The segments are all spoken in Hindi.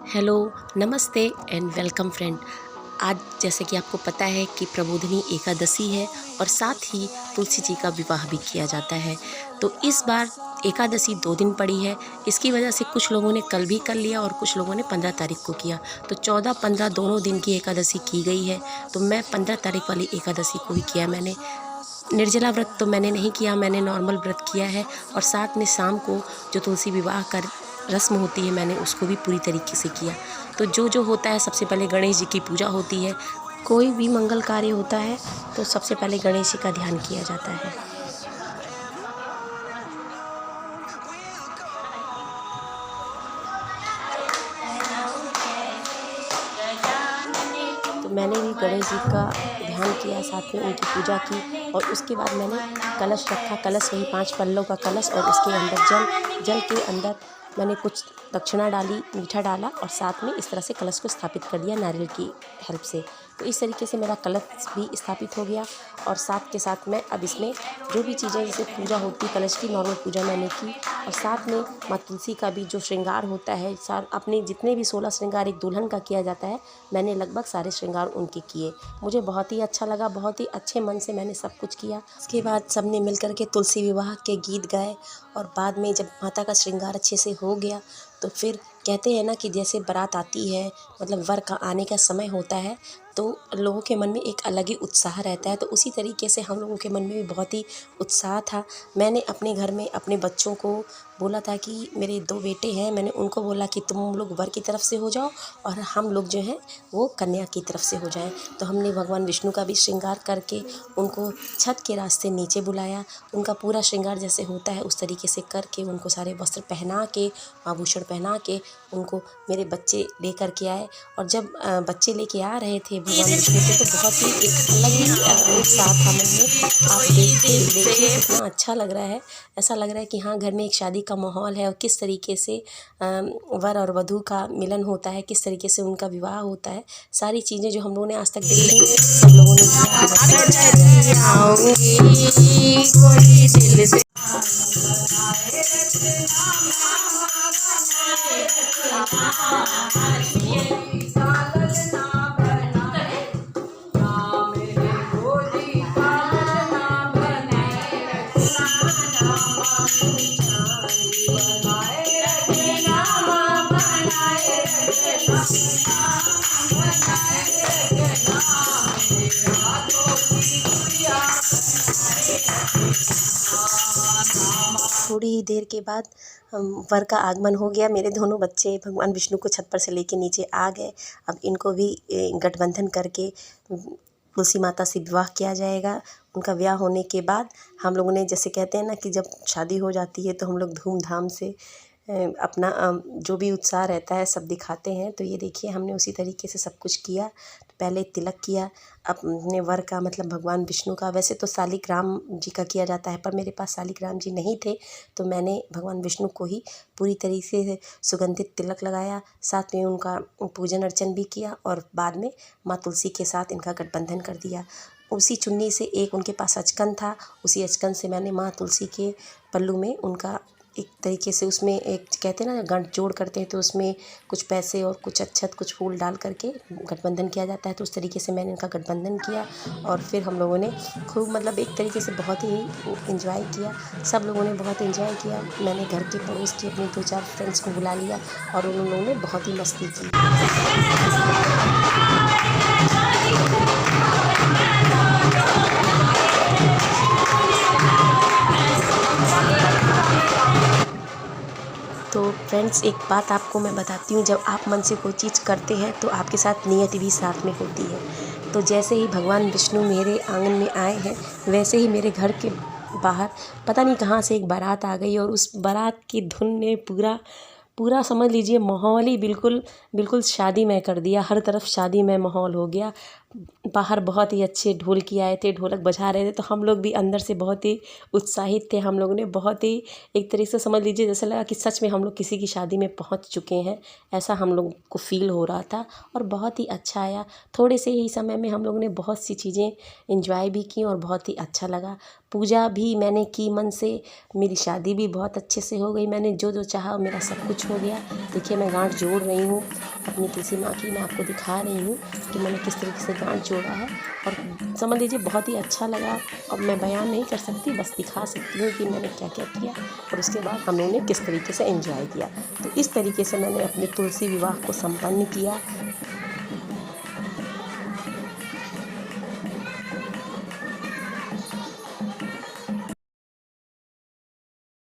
हेलो, नमस्ते एंड वेलकम फ्रेंड। आज जैसे कि आपको पता है कि प्रबोधिनी एकादशी है और साथ ही तुलसी जी का विवाह भी किया जाता है। तो इस बार एकादशी 2 दिन पड़ी है। इसकी वजह से कुछ लोगों ने कल भी कर लिया और कुछ लोगों ने 15 तारीख को किया। तो 14-15 दोनों दिन की एकादशी की गई है। तो मैं 15 तारीख वाली एकादशी को ही किया मैंने। निर्जला व्रत तो मैंने नहीं किया, मैंने नॉर्मल व्रत किया है और साथ में शाम को जो तुलसी विवाह का रस्म होती है मैंने उसको भी पूरी तरीके से किया। तो जो होता है, सबसे पहले गणेश जी की पूजा होती है। कोई भी मंगल कार्य होता है तो सबसे पहले गणेश जी का ध्यान किया जाता है। तो मैंने भी गणेश जी का ध्यान किया, साथ में उनकी पूजा की और उसके बाद मैंने कलश रखा। कलश वही 5 पल्लों का कलश और उसके अंदर जल के अंदर मैंने कुछ दक्षिणा डाली, मीठा डाला और साथ में इस तरह से कलश को स्थापित कर दिया नारियल की हेल्प से। तो इस तरीके से मेरा कलश भी स्थापित हो गया और साथ के साथ मैं अब इसमें जो भी चीज़ें जैसे पूजा होती है, कलश की नॉर्मल पूजा मैंने की और साथ में माँ तुलसी का भी जो श्रृंगार होता है, अपने जितने भी 16 श्रृंगार एक दुल्हन का किया जाता है, मैंने लगभग सारे श्रृंगार उनके किए। मुझे बहुत ही अच्छा लगा, बहुत ही अच्छे मन से मैंने सब कुछ किया। उसके बाद सबने मिल कर के तुलसी विवाह के गीत गाए और बाद में जब माता का श्रृंगार अच्छे से हो गया तो फिर कहते हैं ना कि जैसे बारात आती है, मतलब वर का आने का समय होता है, तो लोगों के मन में एक अलग ही उत्साह रहता है। तो उसी तरीके से हम लोगों के मन में भी बहुत ही उत्साह था। मैंने अपने घर में अपने बच्चों को बोला था कि मेरे 2 बेटे हैं, मैंने उनको बोला कि तुम लोग वर की तरफ से हो जाओ और हम लोग जो हैं वो कन्या की तरफ से हो जाएं। तो हमने भगवान विष्णु का भी श्रृंगार करके उनको छत के रास्ते नीचे बुलाया। उनका पूरा श्रृंगार जैसे होता है उस तरीके से करके उनको सारे वस्त्र पहना के, आभूषण पहना के उनको मेरे बच्चे लेकर के आए। और जब बच्चे लेके आ रहे थे भगवान विष्णु को, तो बहुत ही एक अलग ही उत्साह था मन में। आप देखिए कितना अच्छा लग रहा है। ऐसा लग रहा है कि हाँ, घर में एक शादी का माहौल है और किस तरीके से वर और वधू का मिलन होता है, किस तरीके से उनका विवाह होता है। सारी चीज़ें जो हम लोगों ने आज तक देखी, सब लोगों ने थोड़ी ही देर के बाद वर का आगमन हो गया। मेरे दोनों बच्चे भगवान विष्णु को छत पर से लेके नीचे आ गए। अब इनको भी गठबंधन करके तुलसी माता से विवाह किया जाएगा। उनका ब्याह होने के बाद हम लोगों ने, जैसे कहते हैं ना कि जब शादी हो जाती है तो हम लोग धूमधाम से अपना जो भी उत्साह रहता है सब दिखाते हैं। तो ये देखिए, हमने उसी तरीके से सब कुछ किया। पहले तिलक किया अपने वर का, मतलब भगवान विष्णु का। वैसे तो शालिग्राम जी का किया जाता है, पर मेरे पास शालिग्राम जी नहीं थे, तो मैंने भगवान विष्णु को ही पूरी तरीके से सुगंधित तिलक लगाया। साथ में उनका पूजन अर्चन भी किया और बाद में माँ तुलसी के साथ इनका गठबंधन कर दिया। उसी चुन्नी से, एक उनके पास अचकन था, उसी अचकन से मैंने माँ तुलसी के पल्लू में उनका एक तरीके से, उसमें एक कहते हैं ना गांठ जोड़ करते हैं, तो उसमें कुछ पैसे और कुछ अक्षत, कुछ फूल डाल करके गठबंधन किया जाता है। तो उस तरीके से मैंने इनका गठबंधन किया और फिर हम लोगों ने खूब, मतलब एक तरीके से बहुत ही एंजॉय किया। सब लोगों ने बहुत एंजॉय किया। मैंने घर के पड़ोस के अपने 2-4 फ्रेंड्स को बुला लिया और उन लोगों ने बहुत ही मस्ती की। तो फ्रेंड्स, एक बात आपको मैं बताती हूँ, जब आप मन से कोई चीज़ करते हैं तो आपके साथ नियति भी साथ में होती है। तो जैसे ही भगवान विष्णु मेरे आंगन में आए हैं, वैसे ही मेरे घर के बाहर पता नहीं कहाँ से एक बारात आ गई और उस बारात की धुन ने पूरा समझ लीजिए माहौल ही बिल्कुल शादीमय कर दिया। हर तरफ शादीमय माहौल हो गया। बाहर बहुत ही अच्छे ढोलकी आए थे, ढोलक बजा रहे थे, तो हम लोग भी अंदर से बहुत ही उत्साहित थे। हम लोगों ने बहुत ही एक तरीके से समझ लीजिए जैसा लगा कि सच में हम लोग किसी की शादी में पहुंच चुके हैं, ऐसा हम लोग को फ़ील हो रहा था और बहुत ही अच्छा आया। थोड़े से ही समय में हम लोगों ने बहुत सी चीज़ें एंजॉय भी की और बहुत ही अच्छा लगा। पूजा भी मैंने की मन से, मेरी शादी भी बहुत अच्छे से हो गई। मैंने जो जो चाहा मेरा सब कुछ हो गया। देखिए मैं गांठ जोड़ रही हूँ अपनी तुलसी माँ की, मैं आपको दिखा रही हूँ कि मैंने किस तरीके से गांठ जोड़ा है और समझ लीजिए बहुत ही अच्छा लगा। अब मैं बयान नहीं कर सकती, बस दिखा सकती हूँ कि मैंने क्या क्या किया और उसके बाद हम लोगों ने किस तरीके से एंजॉय किया। तो इस तरीके से मैंने अपने तुलसी विवाह को संपन्न किया।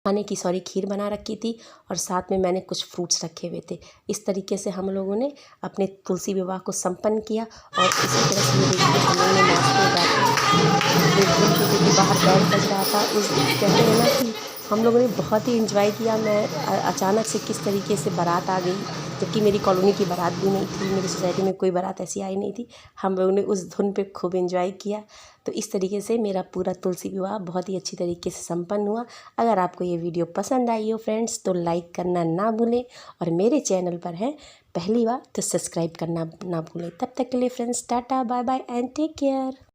खाने की खीर बना रखी थी और साथ में मैंने कुछ फ्रूट्स रखे हुए थे। इस तरीके से हम लोगों ने अपने तुलसी विवाह को संपन्न किया और इसी तरह से ये देखिए हम लोगों ने नाचते गाते एक दिन क्योंकि बाहर बैंड बज रहा था, उस कहते हैं ना कि हम लोगों ने बहुत ही एंजॉय किया। मैं अचानक से किस तरीके से बारात आ गई, जबकि मेरी कॉलोनी की बारात भी नहीं थी, मेरी सोसाइटी में कोई बारात ऐसी आई नहीं थी। हम लोगों ने उस धुन पे खूब एंजॉय किया। तो इस तरीके से मेरा पूरा तुलसी विवाह बहुत ही अच्छी तरीके से संपन्न हुआ। अगर आपको ये वीडियो पसंद आई हो फ्रेंड्स तो लाइक करना ना भूलें और मेरे चैनल पर हैं पहली बार तो सब्सक्राइब करना ना भूलें। तब तक के लिए friends tata bye bye and take care.